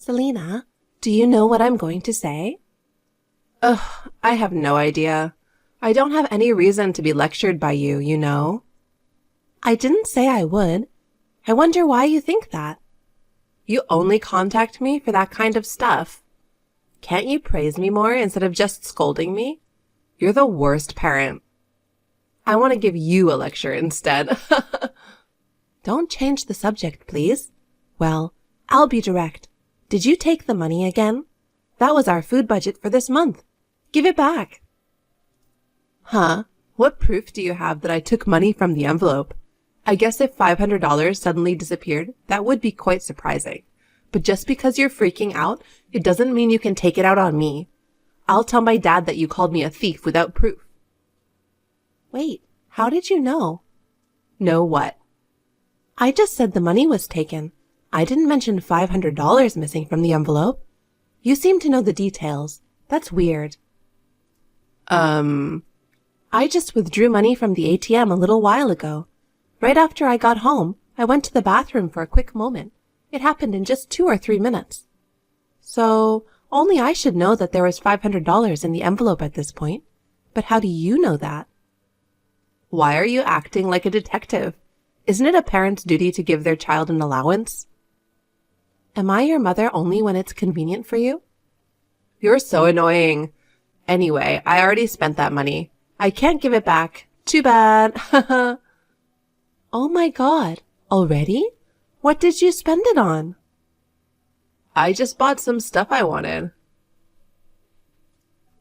Selena, do you know what I'm going to say? Ugh, I have no idea. I don't have any reason to be lectured by you, you know? I didn't say I would. I wonder why you think that. You only contact me for that kind of stuff. Can't you praise me more instead of just scolding me? You're the worst parent. I want to give you a lecture instead. Don't change the subject, please. Well, I'll be direct. Did you take the money again? That was our food budget for this month. Give it back. Huh? What proof do you have that I took money from the envelope? I guess if $500 suddenly disappeared, that would be quite surprising. But just because you're freaking out, it doesn't mean you can take it out on me. I'll tell my dad that you called me a thief without proof. Wait, how did you know? Know what? I just said the money was taken. I didn't mention $500 missing from the envelope. You seem to know the details. That's weird. I just withdrew money from the ATM a little while ago. Right after I got home, I went to the bathroom for a quick moment. It happened in just 2 or 3 minutes. So, only I should know that there was $500 in the envelope at this point. But how do you know that? Why are you acting like a detective? Isn't it a parent's duty to give their child an allowance? Am I your mother only when it's convenient for you? You're so annoying. Anyway, I already spent that money. I can't give it back. Too bad. Oh my God, already? What did you spend it on? I just bought some stuff I wanted.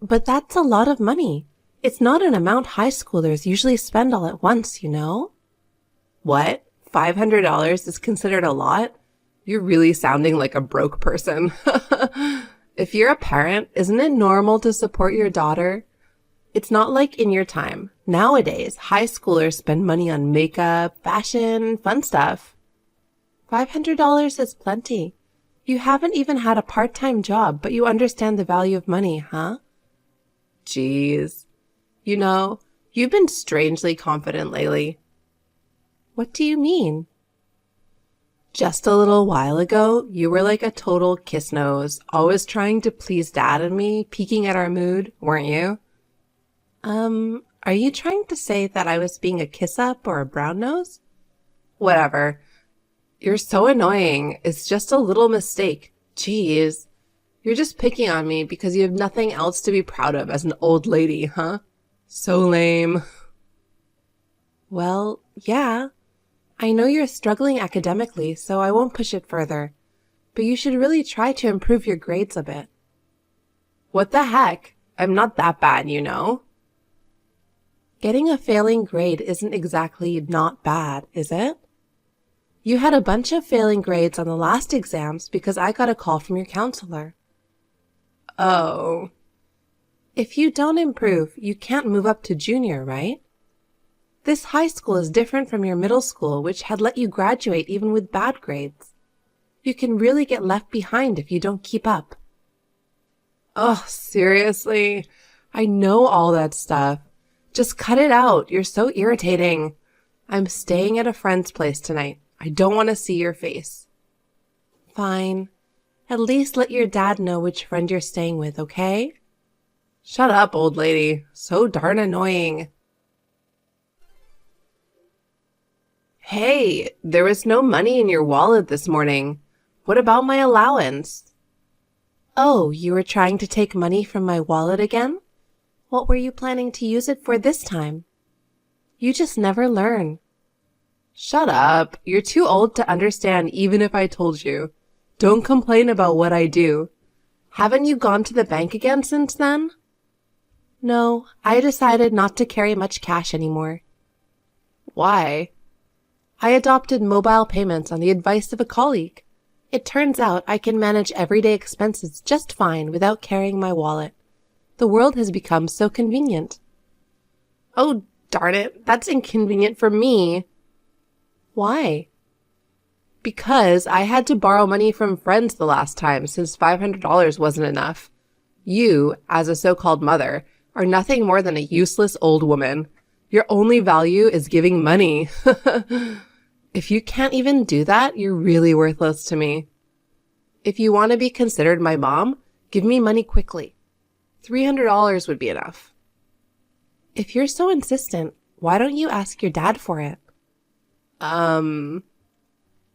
But that's a lot of money. It's not an amount high schoolers usually spend all at once, you know? What? $500 is considered a lot? You're really sounding like a broke person. If you're a parent, isn't it normal to support your daughter? It's not like in your time. Nowadays, high schoolers spend money on makeup, fashion, fun stuff. $500 is plenty. You haven't even had a part-time job, but you understand the value of money, huh? Jeez. You know, you've been strangely confident lately. What do you mean? Just a little while ago, you were like a total kiss nose, always trying to please Dad and me, peeking at our mood, weren't you? Are you trying to say that I was being a kiss-up or a brown nose? Whatever. You're so annoying. It's just a little mistake. Jeez. You're just picking on me because you have nothing else to be proud of as an old lady, huh? So lame. Well, yeah. I know you're struggling academically, so I won't push it further. But you should really try to improve your grades a bit. What the heck? I'm not that bad, you know? Getting a failing grade isn't exactly not bad, is it? You had a bunch of failing grades on the last exams because I got a call from your counselor. Oh. If you don't improve, you can't move up to junior, right? This high school is different from your middle school, which had let you graduate even with bad grades. You can really get left behind if you don't keep up. Oh, seriously? I know all that stuff. Just cut it out. You're so irritating. I'm staying at a friend's place tonight. I don't want to see your face. Fine. At least let your dad know which friend you're staying with, okay? Shut up, old lady. So darn annoying. Hey, there was no money in your wallet this morning. What about my allowance? Oh, you were trying to take money from my wallet again? What were you planning to use it for this time? You just never learn. Shut up. You're too old to understand even if I told you. Don't complain about what I do. Haven't you gone to the bank again since then? No, I decided not to carry much cash anymore. Why? I adopted mobile payments on the advice of a colleague. It turns out I can manage everyday expenses just fine without carrying my wallet. The world has become so convenient. Oh, darn it. That's inconvenient for me. Why? Because I had to borrow money from friends the last time since $500 wasn't enough. You, as a so-called mother, are nothing more than a useless old woman. Your only value is giving money. If you can't even do that, you're really worthless to me. If you want to be considered my mom, give me money quickly. $300 would be enough. If you're so insistent, why don't you ask your dad for it?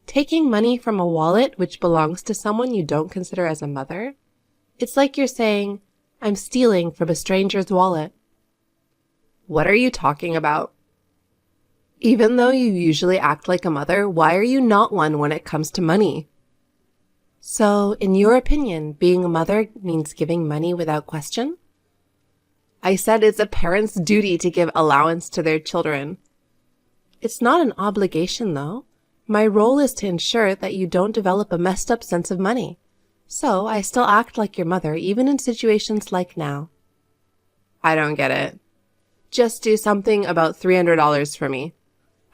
Taking money from a wallet which belongs to someone you don't consider as a mother? It's like you're saying, I'm stealing from a stranger's wallet. What are you talking about? Even though you usually act like a mother, why are you not one when it comes to money? So, in your opinion, being a mother means giving money without question? I said it's a parent's duty to give allowance to their children. It's not an obligation, though. My role is to ensure that you don't develop a messed up sense of money. So, I still act like your mother, even in situations like now. I don't get it. Just do something about $300 for me.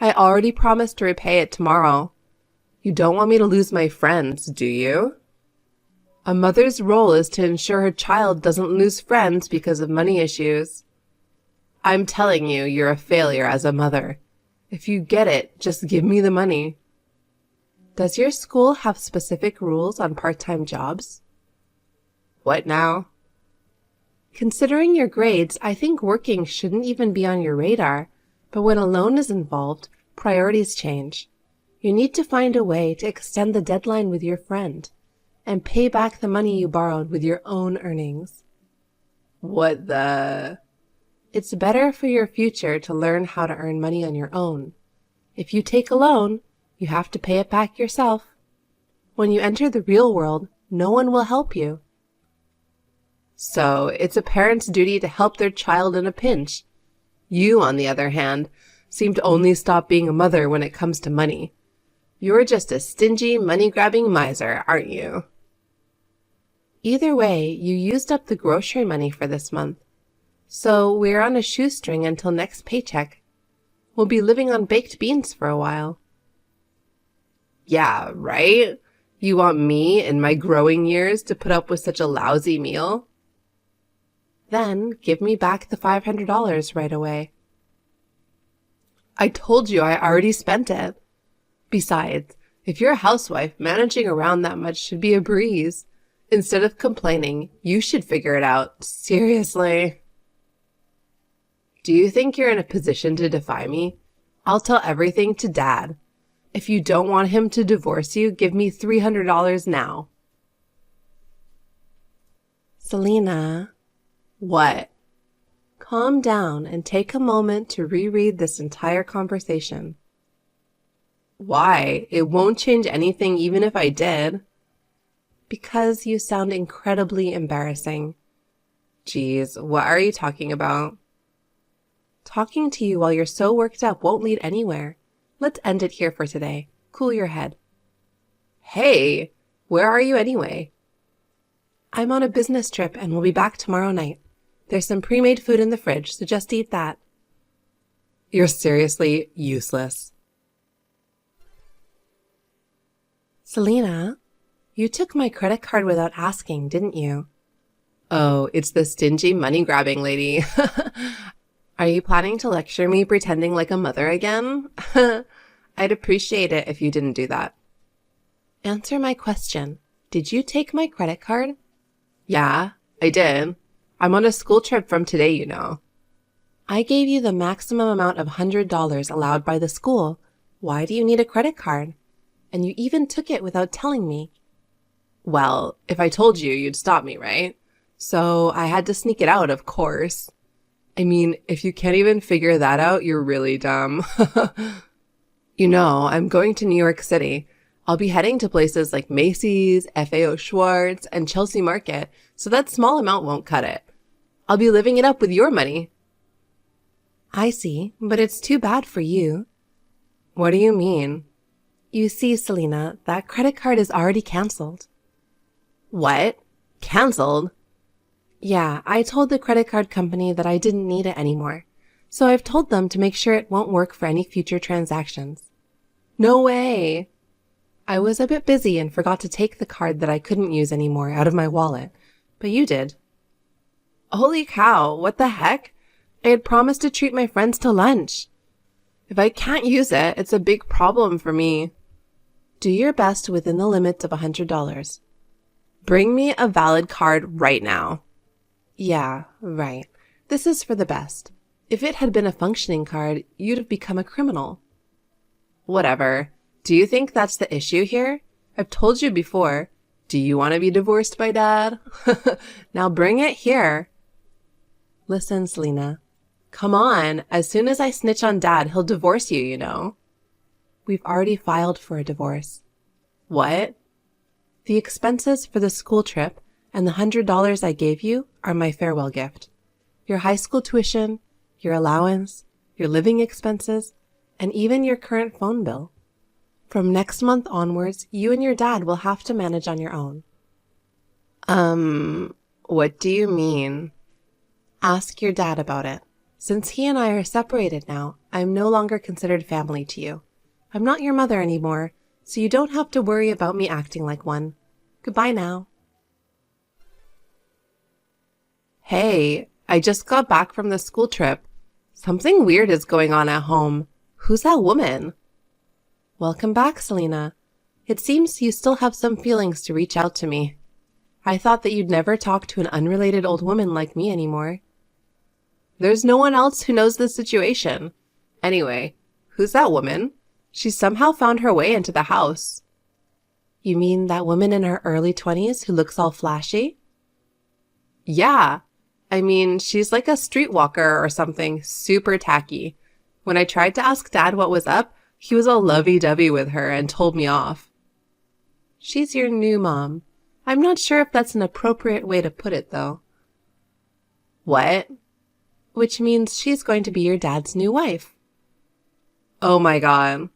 I already promised to repay it tomorrow. You don't want me to lose my friends, do you? A mother's role is to ensure her child doesn't lose friends because of money issues. I'm telling you, you're a failure as a mother. If you get it, just give me the money. Does your school have specific rules on part-time jobs? What now? Considering your grades, I think working shouldn't even be on your radar. But when a loan is involved, priorities change. You need to find a way to extend the deadline with your friend and pay back the money you borrowed with your own earnings. What the? It's better for your future to learn how to earn money on your own. If you take a loan, you have to pay it back yourself. When you enter the real world, no one will help you. So, it's a parent's duty to help their child in a pinch. You, on the other hand, seem to only stop being a mother when it comes to money. You're just a stingy, money-grabbing miser, aren't you? Either way, you used up the grocery money for this month. So we're on a shoestring until next paycheck. We'll be living on baked beans for a while. Yeah, right? You want me, in my growing years, to put up with such a lousy meal? Then give me back the $500 right away. I told you I already spent it. Besides, if you're a housewife, managing around that much should be a breeze. Instead of complaining, you should figure it out. Seriously. Do you think you're in a position to defy me? I'll tell everything to Dad. If you don't want him to divorce you, give me $300 now. Selena. What? Calm down and take a moment to reread this entire conversation. Why? It won't change anything even if I did. Because you sound incredibly embarrassing. Geez, what are you talking about? Talking to you while you're so worked up won't lead anywhere. Let's end it here for today. Cool your head. Hey, where are you anyway? I'm on a business trip and we'll be back tomorrow night. There's some pre-made food in the fridge, so just eat that. You're seriously useless. Selena, you took my credit card without asking, didn't you? Oh, it's the stingy money-grabbing lady. Are you planning to lecture me pretending like a mother again? I'd appreciate it if you didn't do that. Answer my question. Did you take my credit card? Yeah, I did. I'm on a school trip from today, you know. I gave you the maximum amount of $100 allowed by the school. Why do you need a credit card? And you even took it without telling me. Well, if I told you, you'd stop me, right? So I had to sneak it out, of course. I mean, if you can't even figure that out, you're really dumb. You know, I'm going to New York City. I'll be heading to places like Macy's, FAO Schwartz, and Chelsea Market, so that small amount won't cut it. I'll be living it up with your money. I see, but it's too bad for you. What do you mean? You see, Selena, that credit card is already canceled. What? Canceled? Yeah, I told the credit card company that I didn't need it anymore. So I've told them to make sure it won't work for any future transactions. No way. I was a bit busy and forgot to take the card that I couldn't use anymore out of my wallet, but you did. Holy cow, what the heck? I had promised to treat my friends to lunch. If I can't use it, it's a big problem for me. Do your best within the limits of $100. Bring me a valid card right now. Yeah, right. This is for the best. If it had been a functioning card, you'd have become a criminal. Whatever. Do you think that's the issue here? I've told you before. Do you want to be divorced by Dad? Now bring it here. Listen, Selena. Come on. As soon as I snitch on Dad, he'll divorce you, you know. We've already filed for a divorce. What? The expenses for the school trip and the $100 I gave you are my farewell gift. Your high school tuition, your allowance, your living expenses, and even your current phone bill. From next month onwards, you and your dad will have to manage on your own. What do you mean? Ask your dad about it. Since he and I are separated now, I'm no longer considered family to you. I'm not your mother anymore, so you don't have to worry about me acting like one. Goodbye now. Hey, I just got back from the school trip. Something weird is going on at home. Who's that woman? Welcome back, Selena. It seems you still have some feelings to reach out to me. I thought that you'd never talk to an unrelated old woman like me anymore. There's no one else who knows this situation. Anyway, who's that woman? She somehow found her way into the house. You mean that woman in her early 20s who looks all flashy? Yeah. I mean, she's like a streetwalker or something, super tacky. When I tried to ask Dad what was up, he was all lovey-dovey with her and told me off. She's your new mom. I'm not sure if that's an appropriate way to put it, though. What? Which means she's going to be your dad's new wife. Oh my God.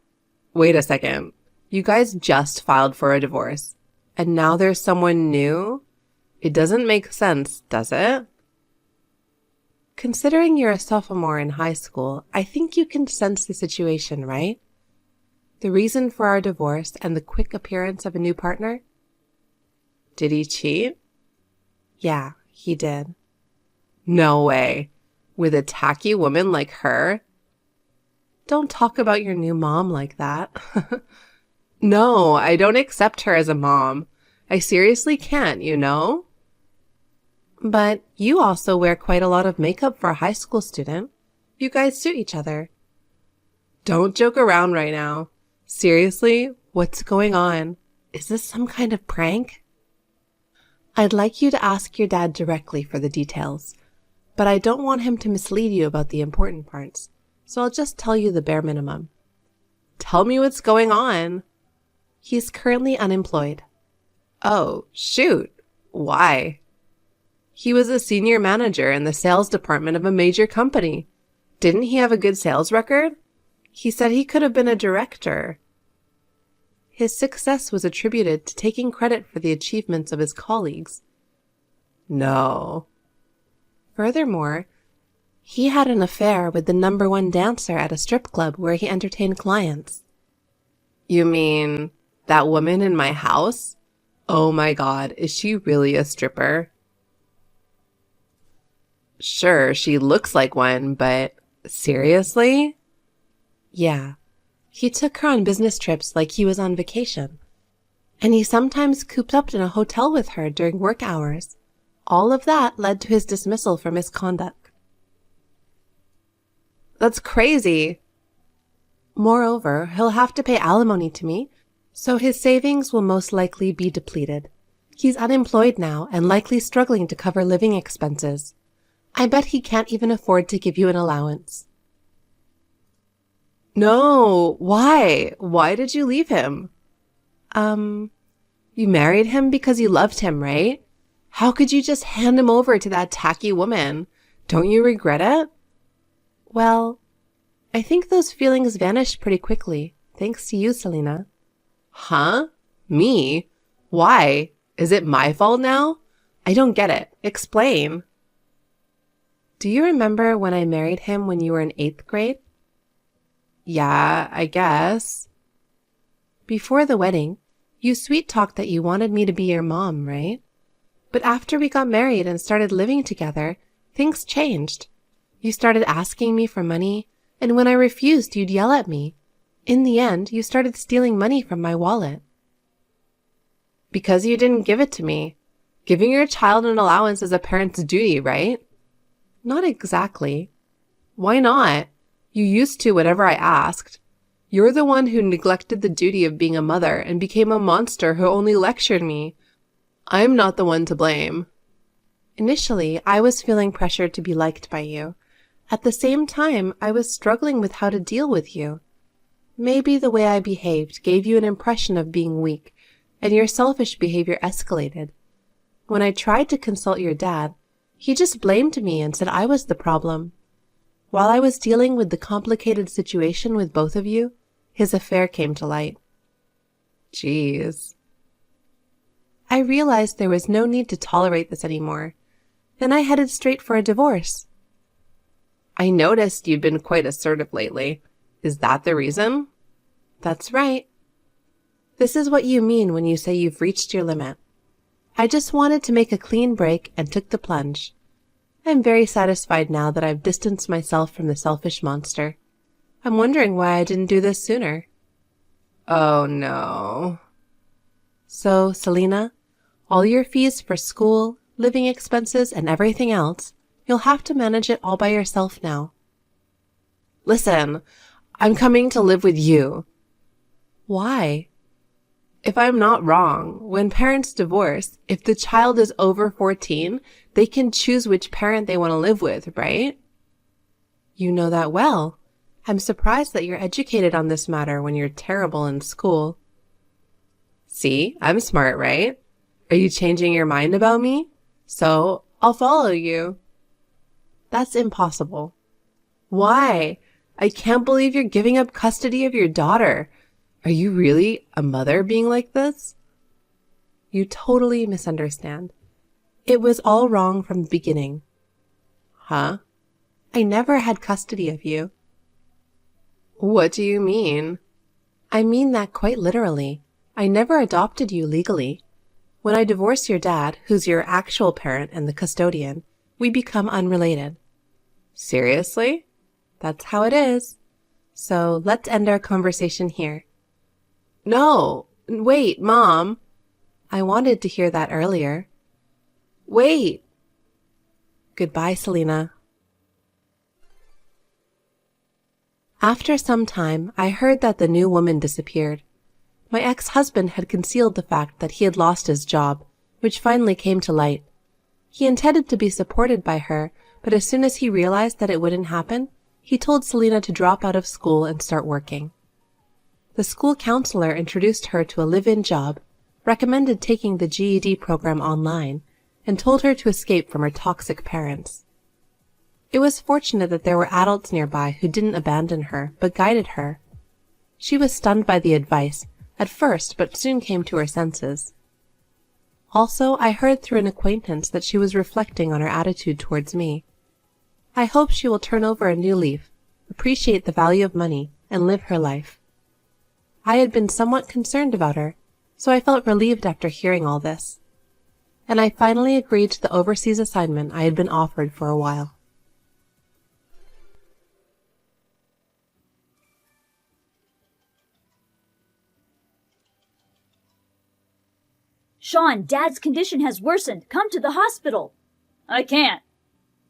Wait a second. You guys just filed for a divorce, and now there's someone new? It doesn't make sense, does it? Considering you're a sophomore in high school, I think you can sense the situation, right? The reason for our divorce and the quick appearance of a new partner? Did he cheat? Yeah, he did. No way. With a tacky woman like her? Don't talk about your new mom like that. No, I don't accept her as a mom. I seriously can't, you know? But you also wear quite a lot of makeup for a high school student. You guys suit each other. Don't joke around right now. Seriously, what's going on? Is this some kind of prank? I'd like you to ask your dad directly for the details, but I don't want him to mislead you about the important parts, so I'll just tell you the bare minimum. Tell me what's going on. He's currently unemployed. Oh, shoot. Why? He was a senior manager in the sales department of a major company. Didn't he have a good sales record? He said he could have been a director. His success was attributed to taking credit for the achievements of his colleagues. No. Furthermore, he had an affair with the #1 dancer at a strip club where he entertained clients. You mean that woman in my house? Oh my God, is she really a stripper? Sure, she looks like one, but seriously? Yeah. He took her on business trips like he was on vacation. And he sometimes cooped up in a hotel with her during work hours. All of that led to his dismissal for misconduct. That's crazy. Moreover, he'll have to pay alimony to me, so his savings will most likely be depleted. He's unemployed now and likely struggling to cover living expenses. I bet he can't even afford to give you an allowance. No, why? Why did you leave him? You married him because you loved him, right? How could you just hand him over to that tacky woman? Don't you regret it? Well, I think those feelings vanished pretty quickly, thanks to you, Selena. Huh? Me? Why? Is it my fault now? I don't get it. Explain. Do you remember when I married him when you were in 8th grade? Yeah, I guess. Before the wedding, you sweet-talked that you wanted me to be your mom, right? But after we got married and started living together, things changed. You started asking me for money, and when I refused, you'd yell at me. In the end, you started stealing money from my wallet. Because you didn't give it to me. Giving your child an allowance is a parent's duty, right? Not exactly. Why not? You used to whenever I asked. You're the one who neglected the duty of being a mother and became a monster who only lectured me. I'm not the one to blame. Initially, I was feeling pressured to be liked by you. At the same time, I was struggling with how to deal with you. Maybe the way I behaved gave you an impression of being weak, and your selfish behavior escalated. When I tried to consult your dad, he just blamed me and said I was the problem. While I was dealing with the complicated situation with both of you, his affair came to light. Jeez. I realized there was no need to tolerate this anymore. Then I headed straight for a divorce. I noticed you've been quite assertive lately. Is that the reason? That's right. This is what you mean when you say you've reached your limit. I just wanted to make a clean break and took the plunge. I'm very satisfied now that I've distanced myself from the selfish monster. I'm wondering why I didn't do this sooner. Oh no. So, Selena, all your fees for school, living expenses, and everything else, you'll have to manage it all by yourself now. Listen, I'm coming to live with you. Why? If I'm not wrong, when parents divorce, if the child is over 14, they can choose which parent they want to live with, right? You know that well. I'm surprised that you're educated on this matter when you're terrible in school. See, I'm smart, right? Are you changing your mind about me? So, I'll follow you. That's impossible. Why? I can't believe you're giving up custody of your daughter. Are you really a mother being like this? You totally misunderstand. It was all wrong from the beginning. Huh? I never had custody of you. What do you mean? I mean that quite literally. I never adopted you legally. When I divorce your dad, who's your actual parent and the custodian, we become unrelated. Seriously? That's how it is. So let's end our conversation here. No, wait, Mom. I wanted to hear that earlier. Wait. Goodbye, Selena. After some time, I heard that the new woman disappeared. My ex-husband had concealed the fact that he had lost his job, which finally came to light. He intended to be supported by her, but as soon as he realized that it wouldn't happen, he told Selena to drop out of school and start working. The school counselor introduced her to a live-in job, recommended taking the GED program online, and told her to escape from her toxic parents. It was fortunate that there were adults nearby who didn't abandon her, but guided her. She was stunned by the advice, at first, but soon came to her senses. Also, I heard through an acquaintance that she was reflecting on her attitude towards me. I hope she will turn over a new leaf, appreciate the value of money, and live her life. I had been somewhat concerned about her, so I felt relieved after hearing all this. And I finally agreed to the overseas assignment I had been offered for a while. Sean, Dad's condition has worsened. Come to the hospital. I can't.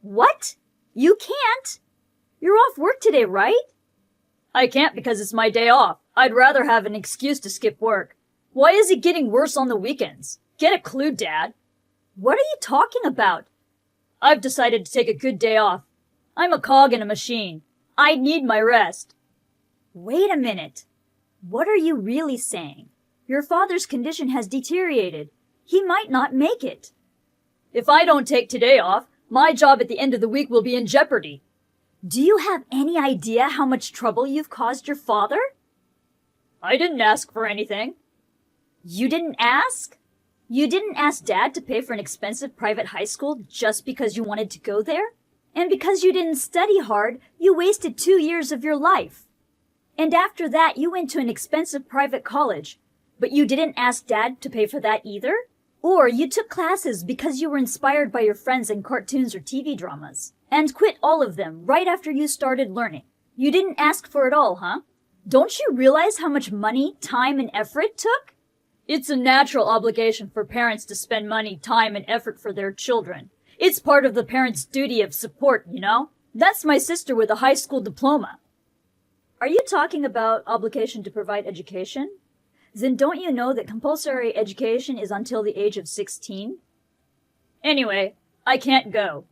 What? You can't? You're off work today, right? I can't because it's my day off. I'd rather have an excuse to skip work. Why is it getting worse on the weekends? Get a clue, Dad. What are you talking about? I've decided to take a good day off. I'm a cog in a machine. I need my rest. Wait a minute. What are you really saying? Your father's condition has deteriorated. He might not make it. If I don't take today off, my job at the end of the week will be in jeopardy. Do you have any idea how much trouble you've caused your father? I didn't ask for anything. You didn't ask? You didn't ask Dad to pay for an expensive private high school just because you wanted to go there? And because you didn't study hard, you wasted 2 years of your life. And after that, you went to an expensive private college. But you didn't ask Dad to pay for that either? Or you took classes because you were inspired by your friends in cartoons or TV dramas, and quit all of them right after you started learning. You didn't ask for it all, huh? Don't you realize how much money, time, and effort it took? It's a natural obligation for parents to spend money, time, and effort for their children. It's part of the parent's duty of support, you know? That's my sister with a high school diploma. Are you talking about obligation to provide education? Then don't you know that compulsory education is until the age of 16? Anyway, I can't go.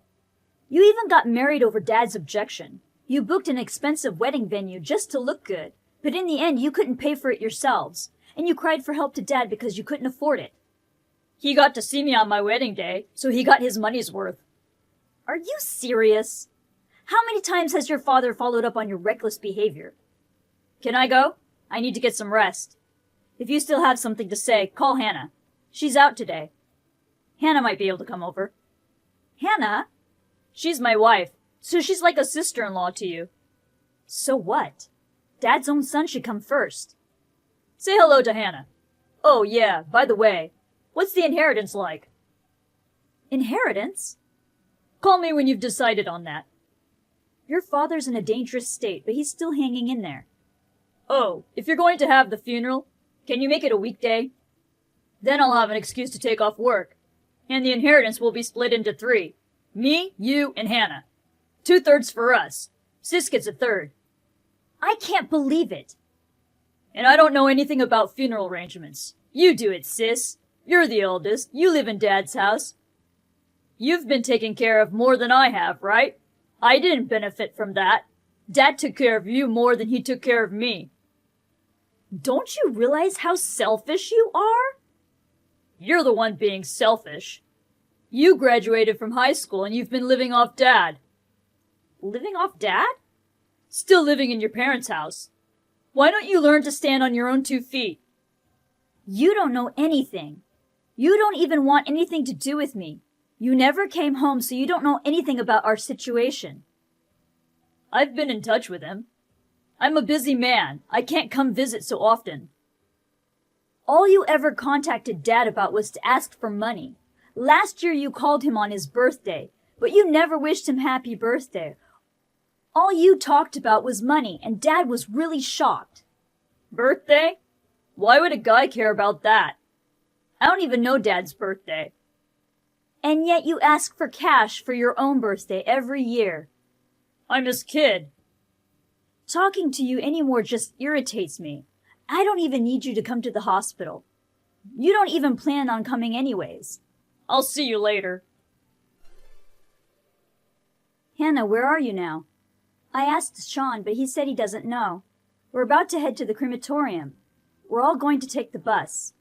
You even got married over Dad's objection. You booked an expensive wedding venue just to look good, but in the end you couldn't pay for it yourselves, and you cried for help to Dad because you couldn't afford it. He got to see me on my wedding day, so he got his money's worth. Are you serious? How many times has your father followed up on your reckless behavior? Can I go? I need to get some rest. If you still have something to say, call Hannah. She's out today. Hannah might be able to come over. Hannah? She's my wife, so she's like a sister-in-law to you. So what? Dad's own son should come first. Say hello to Hannah. Oh yeah, by the way, what's the inheritance like? Inheritance? Call me when you've decided on that. Your father's in a dangerous state, but he's still hanging in there. Oh, if you're going to have the funeral, can you make it a weekday? Then I'll have an excuse to take off work, and the inheritance will be split into 3. Me, you, and Hannah. 2/3 for us. Sis gets a 1/3. I can't believe it. And I don't know anything about funeral arrangements. You do it, sis. You're the oldest. You live in Dad's house. You've been taken care of more than I have, right? I didn't benefit from that. Dad took care of you more than he took care of me. Don't you realize how selfish you are? You're the one being selfish. You graduated from high school and you've been living off Dad. Living off Dad? Still living in your parents' house. Why don't you learn to stand on your own 2 feet? You don't know anything. You don't even want anything to do with me. You never came home, so you don't know anything about our situation. I've been in touch with him. I'm a busy man. I can't come visit so often. All you ever contacted Dad about was to ask for money. Last year you called him on his birthday, but you never wished him happy birthday. All you talked about was money, and Dad was really shocked. Birthday? Why would a guy care about that? I don't even know Dad's birthday. And yet you ask for cash for your own birthday every year. I'm his kid. Talking to you anymore just irritates me. I don't even need you to come to the hospital. You don't even plan on coming anyways. I'll see you later. Hannah, where are you now? I asked Sean, but he said he doesn't know. We're about to head to the crematorium. We're all going to take the bus.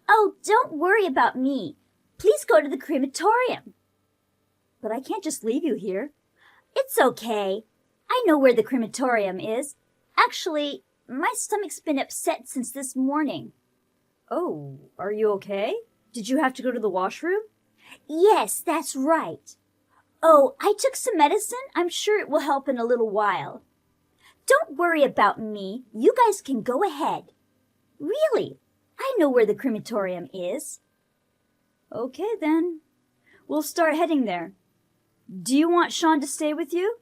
Oh, don't worry about me. Please go to the crematorium. But I can't just leave you here. It's okay. I know where the crematorium is. Actually, my stomach's been upset since this morning. Oh, are you okay? Did you have to go to the washroom? Yes, that's right. Oh, I took some medicine. I'm sure it will help in a little while. Don't worry about me. You guys can go ahead. Really, I know where the crematorium is. Okay, then. We'll start heading there. Do you want Sean to stay with you?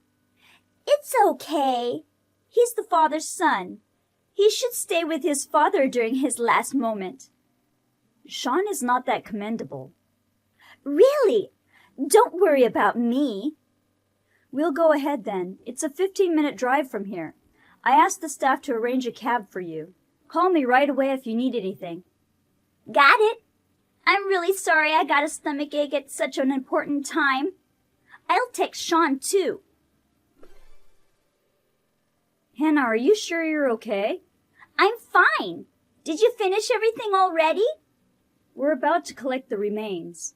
It's okay. He's the father's son. He should stay with his father during his last moment. Sean is not that commendable. Really? Don't worry about me. We'll go ahead then. It's a 15-minute drive from here. I asked the staff to arrange a cab for you. Call me right away if you need anything. Got it. I'm really sorry I got a stomachache at such an important time. I'll text Sean too. Hannah, are you sure you're okay? I'm fine. Did you finish everything already? We're about to collect the remains.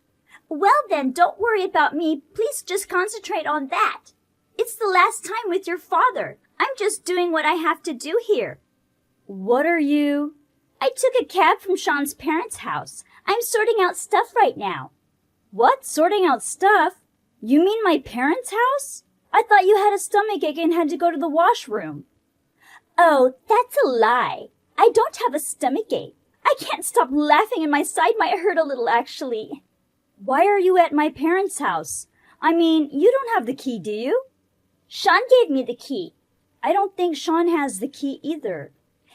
Well then, don't worry about me. Please just concentrate on that. It's the last time with your father. I'm just doing what I have to do here. What are you? I took a cab from Sean's parents' house. I'm sorting out stuff right now. What? Sorting out stuff? You mean my parents' house? I thought you had a stomachache and had to go to the washroom. Oh, that's a lie. I don't have a stomachache. I can't stop laughing and my side might hurt a little actually. Why are you at my parents' house? I mean, you don't have the key, do you? Sean gave me the key. I don't think Sean has the key either.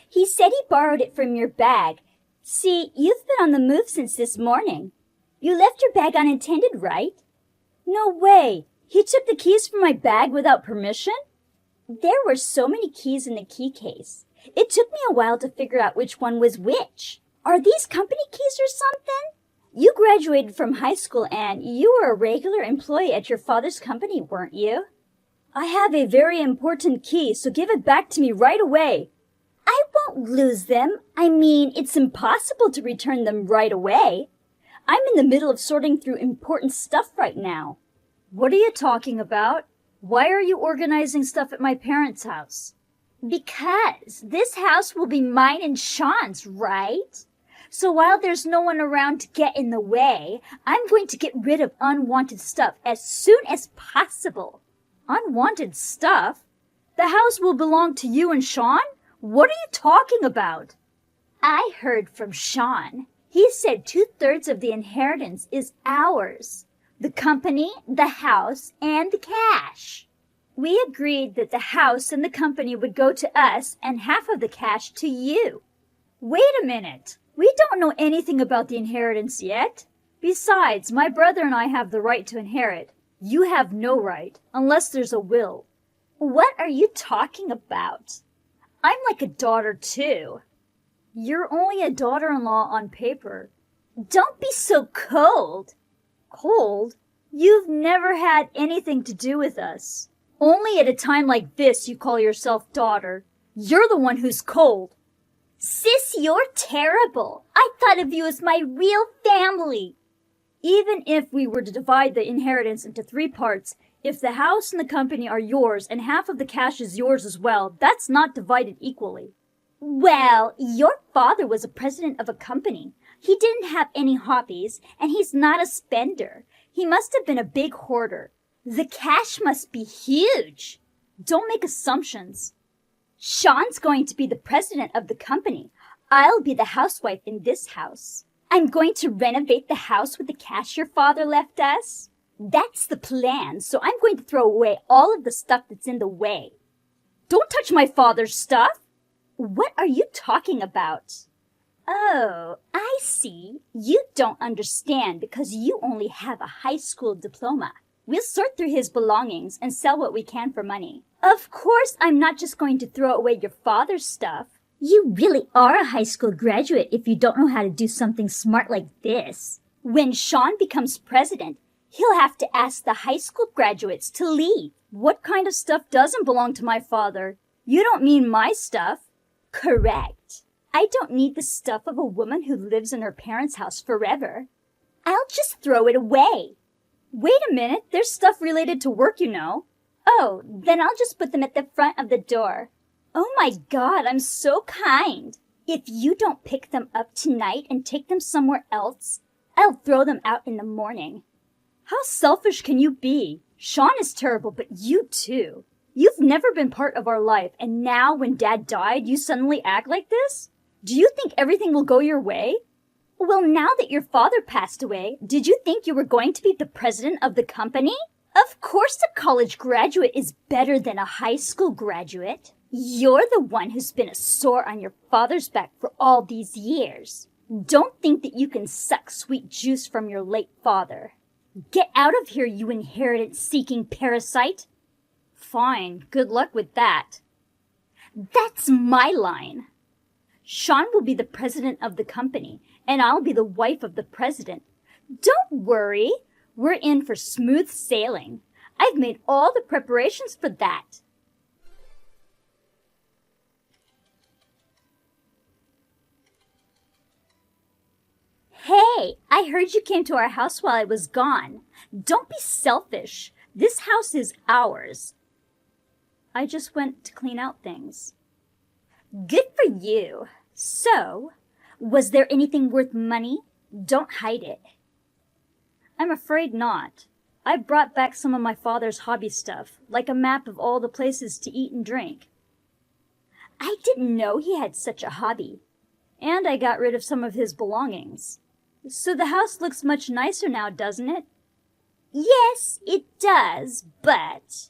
He said he borrowed it from your bag. See, you've been on the move since this morning. You left your bag unattended, right? No way! He took the keys from my bag without permission? There were so many keys in the key case. It took me a while to figure out which one was which. Are these company keys or something? You graduated from high school and you were a regular employee at your father's company, weren't you? I have a very important key, so give it back to me right away. I won't lose them. I mean, it's impossible to return them right away. I'm in the middle of sorting through important stuff right now. What are you talking about? Why are you organizing stuff at my parents' house? Because this house will be mine and Sean's, right? So while there's no one around to get in the way, I'm going to get rid of unwanted stuff as soon as possible. Unwanted stuff? The house will belong to you and Sean? What are you talking about? I heard from Sean. He said 2/3 of the inheritance is ours. The company, the house, and the cash. We agreed that the house and the company would go to us and half of the cash to you. Wait a minute. We don't know anything about the inheritance yet. Besides, my brother and I have the right to inherit. You have no right, unless there's a will. What are you talking about? I'm like a daughter, too. You're only a daughter-in-law on paper. Don't be so cold. Cold? You've never had anything to do with us. Only at a time like this you call yourself daughter. You're the one who's cold. Sis, you're terrible. I thought of you as my real family. Even if we were to divide the inheritance into 3 parts, if the house and the company are yours and half of the cash is yours as well, that's not divided equally. Well, your father was a president of a company. He didn't have any hobbies, and he's not a spender. He must have been a big hoarder. The cash must be huge. Don't make assumptions. Sean's going to be the president of the company. I'll be the housewife in this house. I'm going to renovate the house with the cash your father left us. That's the plan, so I'm going to throw away all of the stuff that's in the way. Don't touch my father's stuff. What are you talking about? Oh, I see. You don't understand because you only have a high school diploma. We'll sort through his belongings and sell what we can for money. Of course, I'm not just going to throw away your father's stuff. You really are a high school graduate if you don't know how to do something smart like this. When Sean becomes president, he'll have to ask the high school graduates to leave. What kind of stuff doesn't belong to my father? You don't mean my stuff. Correct. I don't need the stuff of a woman who lives in her parents' house forever. I'll just throw it away. Wait a minute, there's stuff related to work, you know. Oh, then I'll just put them at the front of the door. Oh my God, I'm so kind. If you don't pick them up tonight and take them somewhere else, I'll throw them out in the morning. How selfish can you be? Sean is terrible, but you too. You've never been part of our life, and now when Dad died, you suddenly act like this? Do you think everything will go your way? Well, now that your father passed away, did you think you were going to be the president of the company? Of course a college graduate is better than a high school graduate. You're the one who's been a sore on your father's back for all these years. Don't think that you can suck sweet juice from your late father. Get out of here, you inheritance-seeking parasite. Fine, good luck with that. That's my line. Sean will be the president of the company, and I'll be the wife of the president. Don't worry, we're in for smooth sailing. I've made all the preparations for that. Hey, I heard you came to our house while I was gone. Don't be selfish. This house is ours. I just went to clean out things. Good for you. So, was there anything worth money? Don't hide it. I'm afraid not. I brought back some of my father's hobby stuff, like a map of all the places to eat and drink. I didn't know he had such a hobby. And I got rid of some of his belongings. So the house looks much nicer now, doesn't it? Yes, it does, but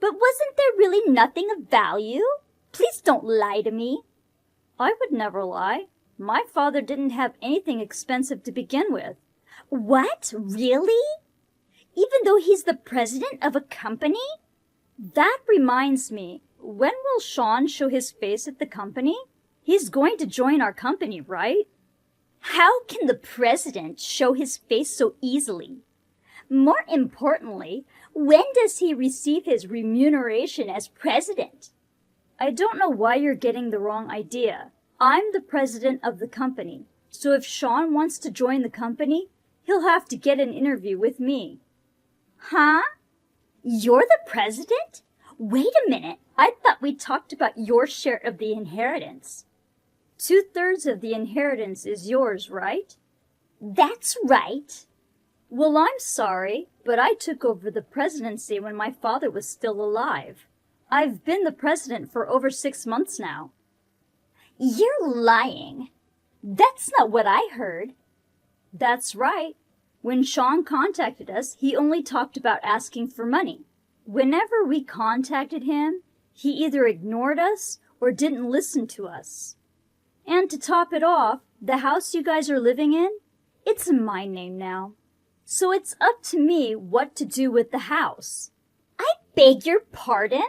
wasn't there really nothing of value? Please don't lie to me. I would never lie. My father didn't have anything expensive to begin with. What? Really? Even though he's the president of a company? That reminds me, when will Sean show his face at the company? He's going to join our company, right? How can the president show his face so easily? More importantly, when does he receive his remuneration as president? I don't know why you're getting the wrong idea. I'm the president of the company, so if Sean wants to join the company, he'll have to get an interview with me. Huh? You're the president? Wait a minute. I thought we talked about your share of the inheritance. 2/3 of the inheritance is yours, right? That's right. Well, I'm sorry, but I took over the presidency when my father was still alive. I've been the president for over 6 months now. You're lying. That's not what I heard. That's right. When Sean contacted us, he only talked about asking for money. Whenever we contacted him, he either ignored us or didn't listen to us. And to top it off, the house you guys are living in, it's in my name now. So it's up to me what to do with the house. I beg your pardon?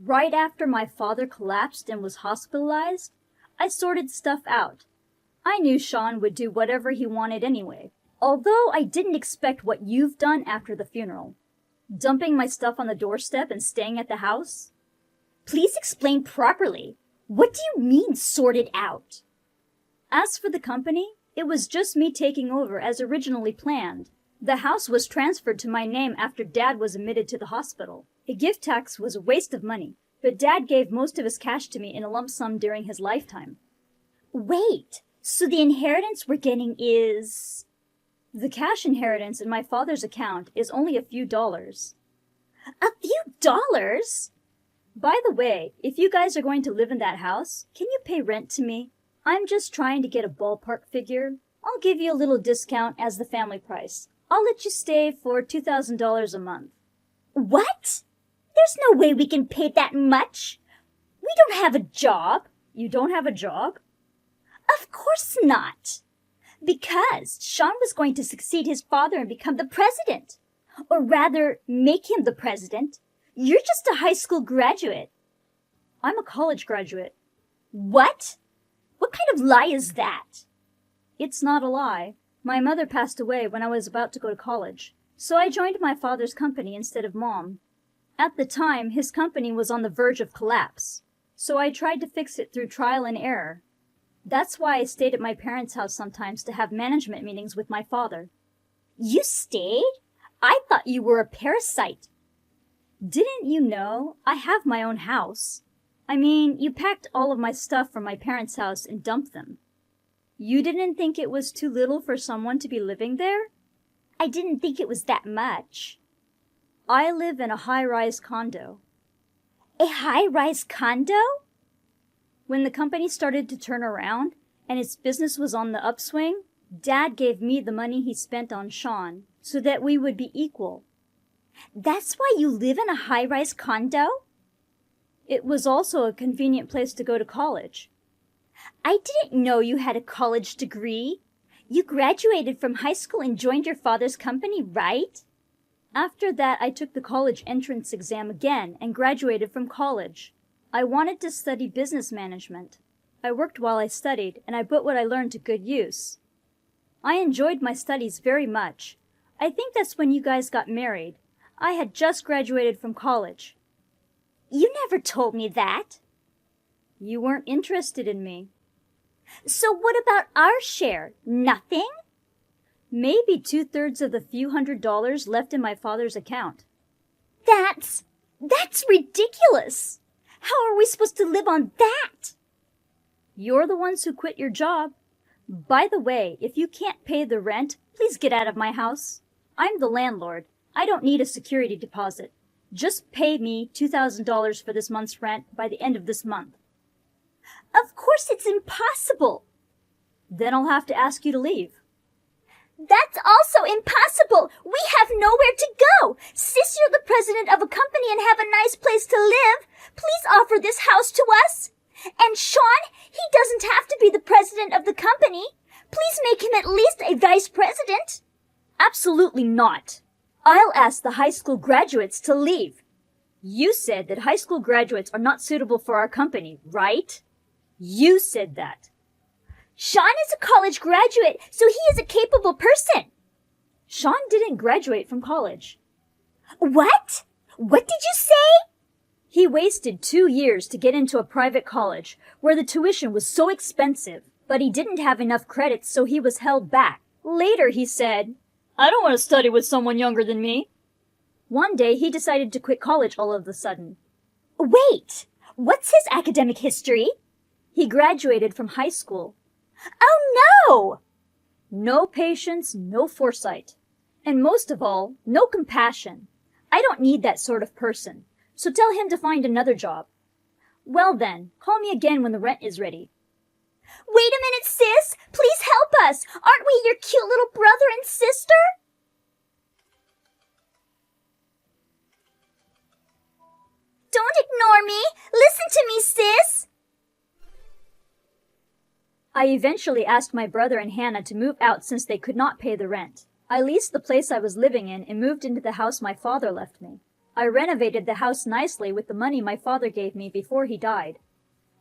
Right after my father collapsed and was hospitalized, I sorted stuff out. I knew Sean would do whatever he wanted anyway, although I didn't expect what you've done after the funeral. Dumping my stuff on the doorstep and staying at the house. Please explain properly. What do you mean sorted out? As for the company, it was just me taking over as originally planned. The house was transferred to my name after Dad was admitted to the hospital. A gift tax was a waste of money, but Dad gave most of his cash to me in a lump sum during his lifetime. Wait, so the inheritance we're getting is... The cash inheritance in my father's account is only a few dollars. A few dollars? By the way, if you guys are going to live in that house, can you pay rent to me? I'm just trying to get a ballpark figure. I'll give you a little discount as the family price. I'll let you stay for $2,000 a month. What? There's no way we can pay that much. We don't have a job. You don't have a job? Of course not. Because Sean was going to succeed his father and become the president. Or rather, make him the president. You're just a high school graduate. I'm a college graduate. What? What kind of lie is that? It's not a lie. My mother passed away when I was about to go to college, so I joined my father's company instead of Mom. At the time, his company was on the verge of collapse, so I tried to fix it through trial and error. That's why I stayed at my parents' house sometimes to have management meetings with my father. You stayed? I thought you were a parasite. Didn't you know I have my own house? I mean, you packed all of my stuff from my parents' house and dumped them. You didn't think it was too little for someone to be living there? I didn't think it was that much. I live in a high-rise condo. A high-rise condo? When the company started to turn around and its business was on the upswing, Dad gave me the money he spent on Sean so that we would be equal. That's why you live in a high-rise condo? It was also a convenient place to go to college. I didn't know you had a college degree. You graduated from high school and joined your father's company, right? After that, I took the college entrance exam again and graduated from college. I wanted to study business management. I worked while I studied, and I put what I learned to good use. I enjoyed my studies very much. I think that's when you guys got married. I had just graduated from college. You never told me that. You weren't interested in me. So what about our share? Nothing? Maybe 2/3 of the few $100s left in my father's account. That's ridiculous. How are we supposed to live on that? You're the ones who quit your job. By the way, if you can't pay the rent, please get out of my house. I'm the landlord. I don't need a security deposit. Just pay me $2,000 for this month's rent by the end of this month. Of course it's impossible. Then I'll have to ask you to leave. That's also impossible. We have nowhere to go. Since you're the president of a company and have a nice place to live, please offer this house to us. And Sean, he doesn't have to be the president of the company. Please make him at least a vice president. Absolutely not. I'll ask the high school graduates to leave. You said that high school graduates are not suitable for our company, right? You said that. Sean is a college graduate, so he is a capable person. Sean didn't graduate from college. What? What did you say? He wasted 2 years to get into a private college where the tuition was so expensive, but he didn't have enough credits, so he was held back. Later, he said, I don't want to study with someone younger than me. One day, he decided to quit college all of a sudden. Wait, what's his academic history? He graduated from high school. Oh no! No patience, no foresight. And most of all, no compassion. I don't need that sort of person, so tell him to find another job. Well then, call me again when the rent is ready. Wait a minute, sis! Please help us! Aren't we your cute little brother and sister? Don't ignore me! Listen to me, sis! I eventually asked my brother and Hannah to move out since they could not pay the rent. I leased the place I was living in and moved into the house my father left me. I renovated the house nicely with the money my father gave me before he died.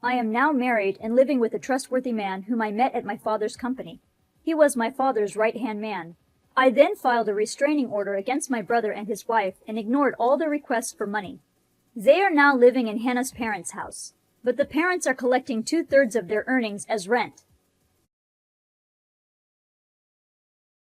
I am now married and living with a trustworthy man whom I met at my father's company. He was my father's right-hand man. I then filed a restraining order against my brother and his wife and ignored all their requests for money. They are now living in Hannah's parents' house, but the parents are collecting 2/3 of their earnings as rent.